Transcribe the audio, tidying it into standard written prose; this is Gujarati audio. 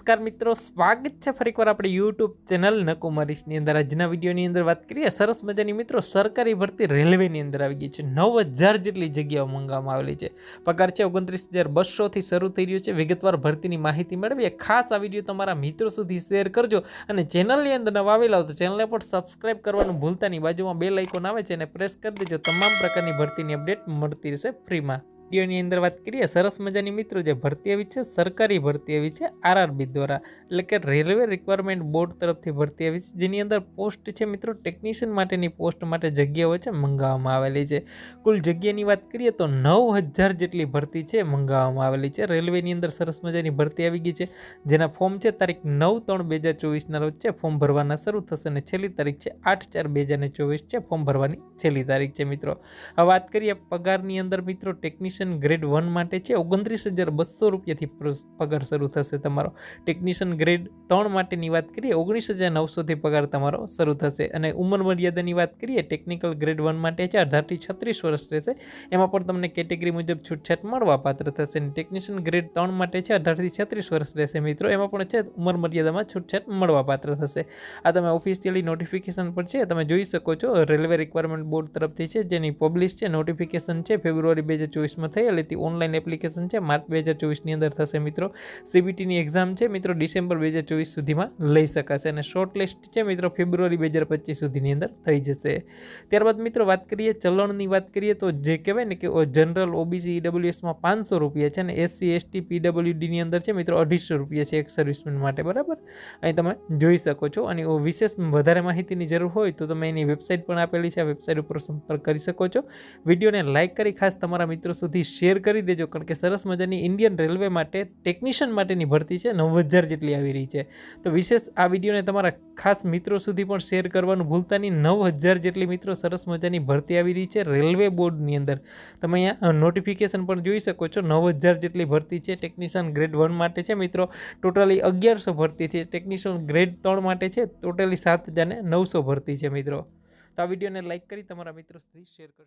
નમસ્કાર મિત્રો, સ્વાગત છે ફરીકવાર આપણી યુટ્યુબ ચેનલ નકુમારીસની અંદર। આજના વિડીયોની અંદર વાત કરીએ સરસ મજાની મિત્રો સરકારી ભરતી રેલવેની અંદર આવી ગઈ છે। 9000 જેટલી જગ્યાઓ મંગાવવામાં આવેલી છે। પગાર છે 29,200 થી શરૂ થઈ રહ્યો છે। વિગતવાર ભરતીની માહિતી મેળવીએ। ખાસ આ વિડીયો તમારા મિત્રો સુધી શેર કરજો અને ચેનલની અંદર નવા આવેલા હો તો ચેનલને પણ સબસ્ક્રાઇબ કરવાનું ભૂલતા નહીં। બાજુમાં બેલ આઇકોન આવે છે અને પ્રેસ કરી દેજો। તમામ પ્રકારની ભરતીની અપડેટ મળતી રહેશે ફ્રીમાં। વિડીયોની અંદર વાત કરીએ સરસ મજાની મિત્રો જે ભરતી આવી છે સરકારી ભરતી આવી છે આરઆરબી દ્વારા, એટલે કે રેલવે રિક્વાયરમેન્ટ બોર્ડ તરફથી ભરતી આવી છે, જેની અંદર પોસ્ટ છે મિત્રો ટેકનિશિયન માટેની પોસ્ટ માટે જગ્યાઓ છે મંગાવવામાં આવેલી છે। કુલ જગ્યાની વાત કરીએ તો 9000 જેટલી ભરતી છે મંગાવવામાં આવેલી છે। રેલવેની અંદર સરસ મજાની ભરતી આવી ગઈ છે, જેના ફોર્મ છે તારીખ 9/3/2024ના રોજ છે ફોર્મ ભરવાના શરૂ થશે અને છેલ્લી તારીખ છે 8/4/2024 છે ફોર્મ ભરવાની છેલ્લી તારીખ છે મિત્રો। હવે વાત કરીએ પગારની અંદર મિત્રો ટેકનિશિયન ગ્રેડ 1 માટે છે 29,200 રૂપિયાથી પગાર શરૂ થશે તમારો। ટેકનિશિયન ગ્રેડ 3 માટેની વાત કરીએ 19,900 થી પગાર તમારો શરૂ થશે। અને ઉંમર મર્યાદાની વાત કરીએ ટેકનિકલ ગ્રેડ 1 માટે છે 18 થી 36 વર્ષ રહેશે, એમાં પણ તમને કેટેગરી મુજબ છૂટછાટ મળવા પાત્ર થશે। અને ટેકનિશિયન ગ્રેડ 3 માટે છે 18 થી 36 વર્ષ રહેશે મિત્રો, એમાં પણ છે ઉંમર મર્યાદામાં છૂટછાટ મળવા પાત્ર થશે। આ તમે ઓફિશિયલી નોટિફિકેશન પર છે તમે જોઈ શકો છો, રેલવે રિક્વાયરમેન્ટ બોર્ડ તરફથી છે, જેની પબ્લિશ છે નોટિફિકેશન છે ફેબ્રુઆરી 2024 થયેલી હતી। ઓનલાઈન એપ્લિકેશન છે માર્ચ 2024 ની અંદર થશે મિત્રો। સીબીટીની એક્ઝામ છે મિત્રો ડિસેમ્બર 2024 સુધીમાં લઈ શકાશે અને શોર્ટ લિસ્ટ છે મિત્રો ફેબ્રુઆરી 2025 સુધીની અંદર થઈ જશે। ત્યારબાદ મિત્રો વાત કરીએ ચલણની વાત કરીએ તો જે કહેવાય ને કે જનરલ ઓબીસી ઈડબ્લ્યુએસમાં 500 રૂપિયા છે અને એસસી એસટી પીડબ્લ્યુડીની અંદર છે મિત્રો 250 રૂપિયા છે એક સર્વિસમેન માટે, બરાબર અહીં તમે જોઈ શકો છો। અને વિશેષ વધારે માહિતીની જરૂર હોય તો તમે એની વેબસાઇટ પણ આપેલી છે, આ વેબસાઇટ ઉપર સંપર્ક કરી શકો છો। વિડીયોને લાઇક કરી ખાસ તમારા મિત્રો સુધી શેર કરી દેજો, કારણ કે સરસ મજાની ઇન્ડિયન રેલવે માટે ટેકનિશિયન માટેની ભરતી છે 9000 જેટલી આવી રહી છે, તો વિશેષ આ વિડીયોને તમારા ખાસ મિત્રો સુધી પણ શેર કરવાનું ભૂલતા નહીં। 9000 જેટલી મિત્રો સરસ મજાની ભરતી આવી રહી છે રેલવે બોર્ડની અંદર, તમે અહીંયા નોટિફિકેશન પણ જોઈ શકો છો। 9000 જેટલી ભરતી છે ટેકનિશિયન ગ્રેડ 1 માટે છે મિત્રો, ટોટલી 1100 ભરતી છે। ટેકનિશિયન ગ્રેડ 3 માટે છે ટોટલી 7900 ભરતી છે મિત્રો। તો આ વિડીયોને લાઇક કરી તમારા મિત્રો સુધી શેર કરજો।